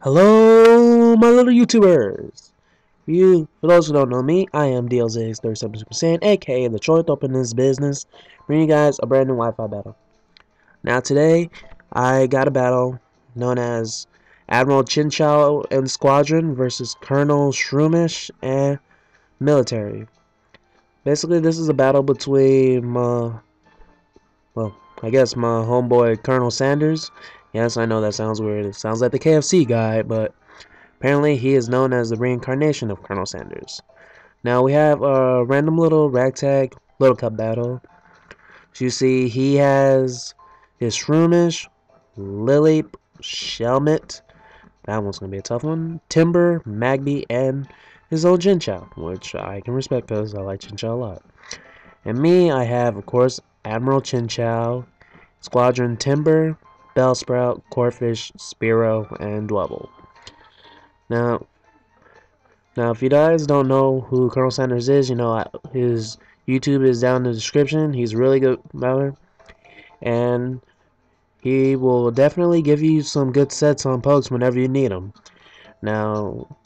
Hello, my little YouTubers! For those who don't know me, I am DLZ37 Super Saiyan, aka the Choice Up in this business, bringing you guys a brand new Wi-Fi battle. Now today, I got a battle known as Admiral Chinchou and Squadron versus Colonel Shroomish and Military. Basically, this is a battle between I guess my homeboy Colonel Sanders. Yes, I know that sounds weird. It sounds like the KFC guy, but apparently he is known as the reincarnation of Colonel Sanders. Now we have a random little ragtag little cup battle. So you see he has his Shroomish, Lily, Shelmet. That one's going to be a tough one. Timber, Magby, and his old Chinchou, which I can respect because I like Chinchou a lot. And me, I have, of course, Admiral Chinchou, Squadron Timber, Bellsprout, Corfish, Spearow, and Dwebble. Now, if you guys don't know who Colonel Sanders is, you know, his YouTube is down in the description. He's a really good battler, and he will definitely give you some good sets on pokes whenever you need them. Now,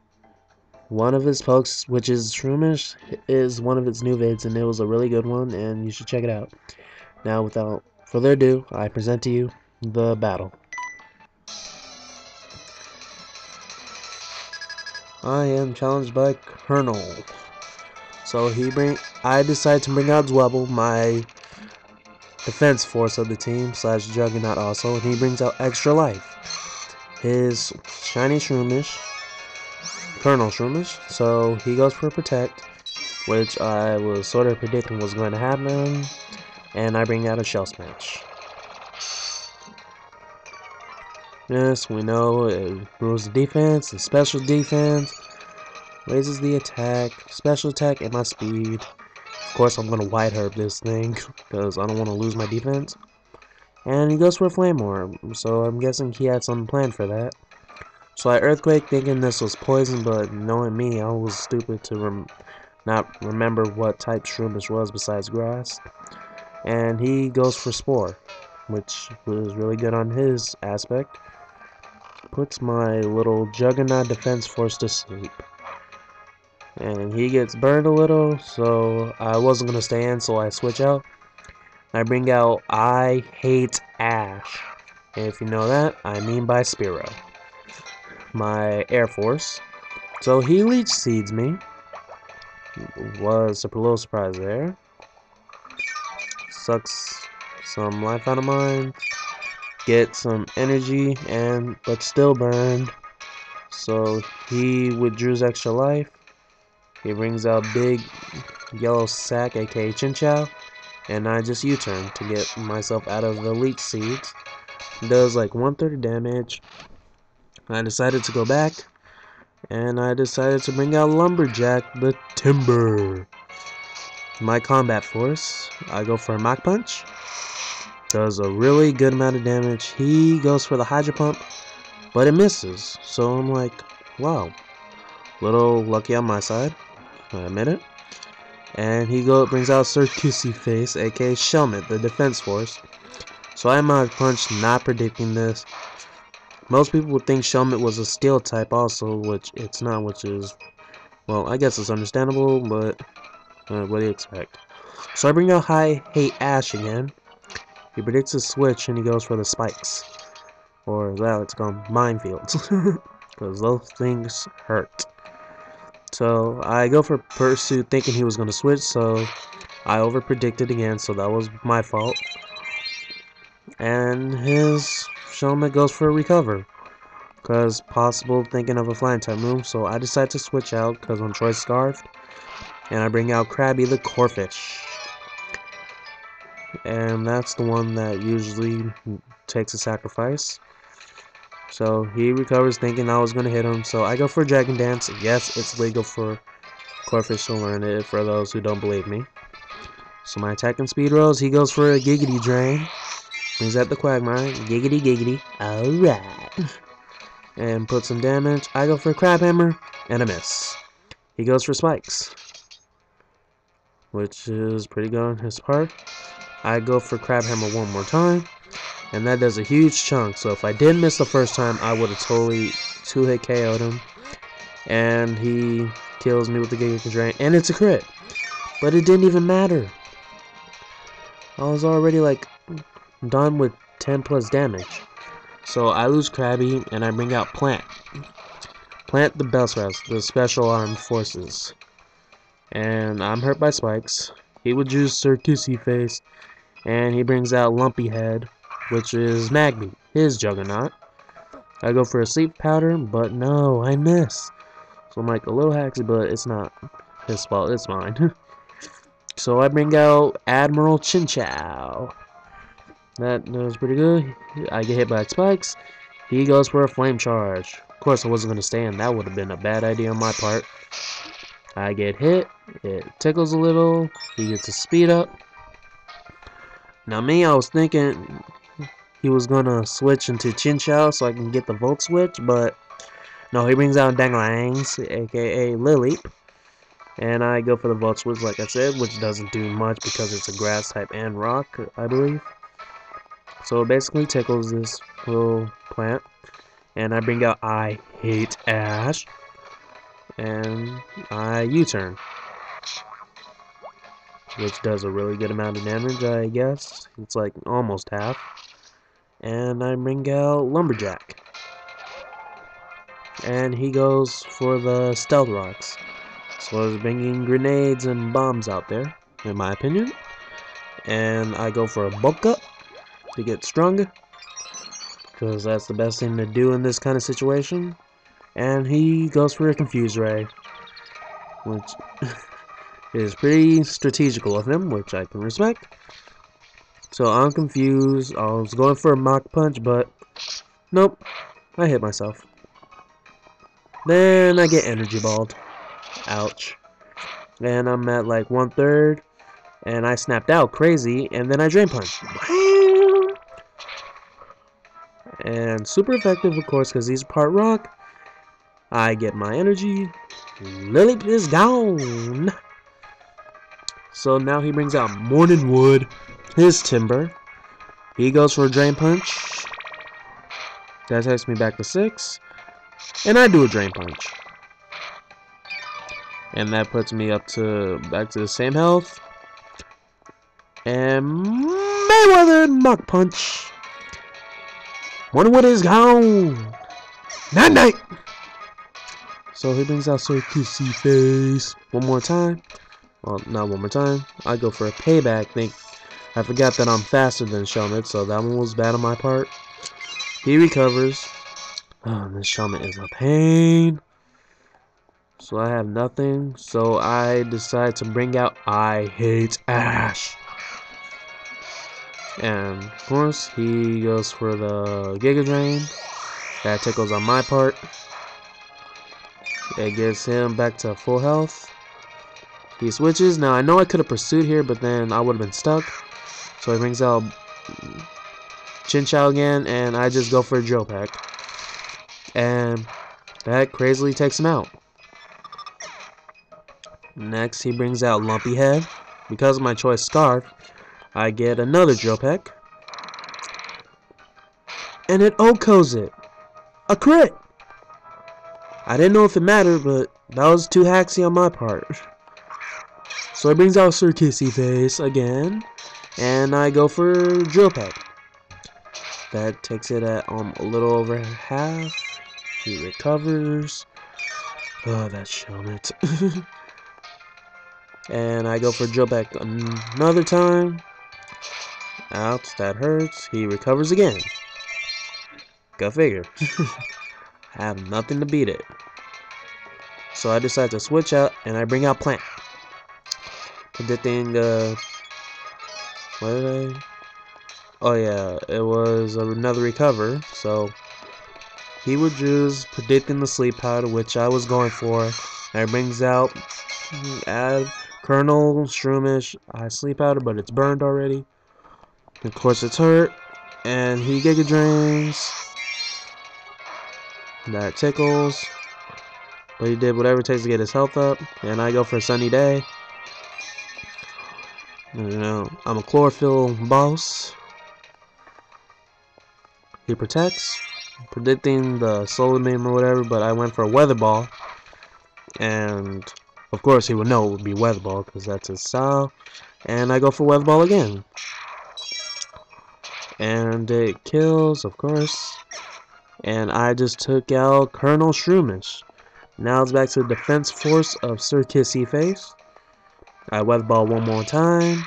one of his pokes, which is Shroomish, is one of its new vids, and it was a really good one, and you should check it out. Now, without further ado, I present to you the battle. I am challenged by Colonel. So I decide to bring out Dwebble, my defense force of the team slash Juggernaut also, and he brings out Extra Life, his shiny Shroomish, Colonel Shroomish. So he goes for Protect, which I was sort of predicting was going to happen, and I bring out a Shell Smash. Yes, we know it rules the defense and special defense, raises the attack, special attack, and my speed. Of course, I'm gonna White Herb this thing because I don't want to lose my defense. And he goes for a Flame Orb, so I'm guessing he had something planned for that. So I Earthquake thinking this was poison, but knowing me, I was stupid to not remember what type Shroomish was besides grass. And he goes for Spore, which was really good on his aspect. Puts my little Juggernaut defense force to sleep. And he gets burned a little, so I wasn't going to stay in, so I switch out. I bring out I Hate Ash. And if you know that, I mean by Spearow, my Air Force. So he Leech Seeds me. Was a little surprise there. Sucks some life out of mine. Get some energy, but still burned. So he withdraws extra life. He brings out big yellow sack, aka Chinchou, and I just U-turn to get myself out of the Leech Seeds. Does like 130 damage. I decided to go back, and I decided to bring out Lumberjack, the Timber. My combat force, I go for a Mach Punch. Does a really good amount of damage. He goes for the Hydro Pump, but it misses. So I'm like, wow, little lucky on my side. I admit it. And he brings out Circusi Face, aka Shelmet, the defense force. So I Mach Punch, not predicting this. Most people would think Shelmet was a steel type also, which it's not, which is, well, I guess it's understandable, but what do you expect? So I bring out I Hate Ash again. He predicts a switch and he goes for the spikes. Or as I like to call them, minefields. Because those things hurt. So I go for Pursuit thinking he was going to switch, so I over-predicted again, so that was my fault. And his Shelmet goes for a Recover. Because possible thinking of a flying type move, so I decide to switch out because I'm Choice Scarfed. And I bring out Krabby the Corfish. And that's the one that usually takes a sacrifice. So he recovers thinking I was going to hit him. So I go for Dragon Dance. Yes, it's legal for Corfish to learn it for those who don't believe me. So my attack and speed rolls. He goes for a Giggity Drain. He's at the Quagmire. Giggity Giggity. Alright. And put some damage. I go for a Crab Hammer. And a miss. He goes for Spikes, which is pretty good on his part. I go for Crab Hammer one more time, and that does a huge chunk. So if I did miss the first time, I would have totally 2-hit KO'd him. And he kills me with the Giga Drain. And it's a crit. But it didn't even matter. I was already like done with 10 plus damage. So I lose Krabby and I bring out Plant. Plant the Bellsprout, the Special Armed Forces. And I'm hurt by spikes. He would use Sir Kissy Face. And he brings out Lumpy Head, which is Magby, his Juggernaut. I go for a Sleep Powder, but no, I miss. So I'm like a little haxy, but it's not his fault, it's mine. So I bring out Admiral Chinchou. That was pretty good. I get hit by spikes. He goes for a Flame Charge. Of course I wasn't going to stand. That would have been a bad idea on my part. I get hit. It tickles a little. He gets a speed up. Now me, I was thinking he was going to switch into Chinchou so I can get the Volt Switch. But no, he brings out Danglangs, aka Lily. And I go for the Volt Switch like I said, which doesn't do much because it's a grass type and rock, I believe. So it basically tickles this little plant. And I bring out I Hate Ash. And I U-turn. Which does a really good amount of damage, I guess. It's like almost half. And I bring out Lumberjack. And he goes for the Stealth Rocks. So I was bringing grenades and bombs out there, in my opinion. And I go for a bulk up to get stronger. Because that's the best thing to do in this kind of situation. And he goes for a Confuse Ray. Which is pretty strategical of him, which I can respect. So I'm confused. I was going for a Mach Punch, but nope. I hit myself. Then I get Energy Balled. Ouch. And I'm at like 1/3. And I snapped out crazy. And then I Drain Punch. And super effective, of course, because he's part rock. I get my energy. Lily is gone. So now he brings out Morning Wood, his Timber. He goes for a Drain Punch. That takes me back to 6. And I do a Drain Punch. And that puts me up to back to the same health. And Mayweather Mach Punch. Morning Wood is gone. Night-night. So he brings out Sir Kissy Face one more time. Well, not one more time. I go for a payback. I forgot that I'm faster than Shelmet, so that one was bad on my part. He recovers. Oh, this Shelmet is a pain. So I have nothing. So I decide to bring out I Hate Ash. And of course, he goes for the Giga Drain. That tickles on my part. It gets him back to full health. He switches. Now I know I could have pursued here, but then I would have been stuck. So he brings out Chinchou again, and I just go for a Drill Peck. And that crazily takes him out. Next, he brings out Lumpy Head. Because of my choice Scarf, I get another Drill Peck. And it OHKOs it. A crit! I didn't know if it mattered, but that was too haxy on my part. So it brings out Sir Kissy Face again. And I go for Drill Peck. That takes it at a little over half. He recovers. Oh, that Shelmet. And I go for Drill Peck another time. Ouch, that hurts. He recovers again. Go figure. I have nothing to beat it. So I decide to switch out and I bring out Plant. Predicting what did I? Oh yeah, it was another recover. So he would use predicting the Sleep Powder, which I was going for. And it brings out Colonel Shroomish. I Sleep Powder, but it's burned already. Of course, it's hurt, and he Giga Drains. That tickles, but he did whatever it takes to get his health up. And I go for a Sunny Day. You know, I'm a Chlorophyll boss. He protects. predicting the solar beam or whatever, but I went for a weather ball, and of course he would know it would be weather ball because that's his style. And I go for weather ball again, and it kills, of course. And I just took out Colonel Shroomish. Now it's back to the defense force of Sir Kissy Face. I weather ball one more time.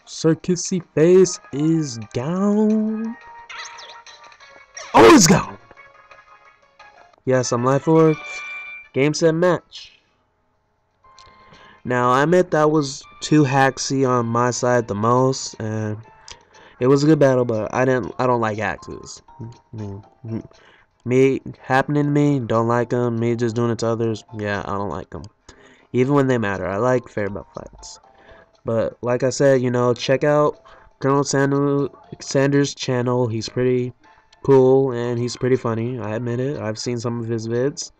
Sir Kissy Face is down. Oh, it's gone. Yes, I'm life orb. Game, set, match. Now I admit that was too haxy on my side the most, and it was a good battle, but I don't like haxes. Me happening to me, don't like them. Me just doing it to others, yeah, I don't like them. Even when they matter, I like fair belt fights. But like I said, you know, check out Colonel Sanders' channel. He's pretty cool and he's pretty funny. I admit it. I've seen some of his vids.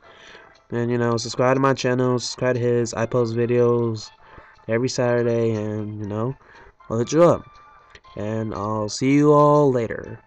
And you know, subscribe to my channel, subscribe to his. I post videos every Saturday, and you know, I'll hit you up. And I'll see you all later.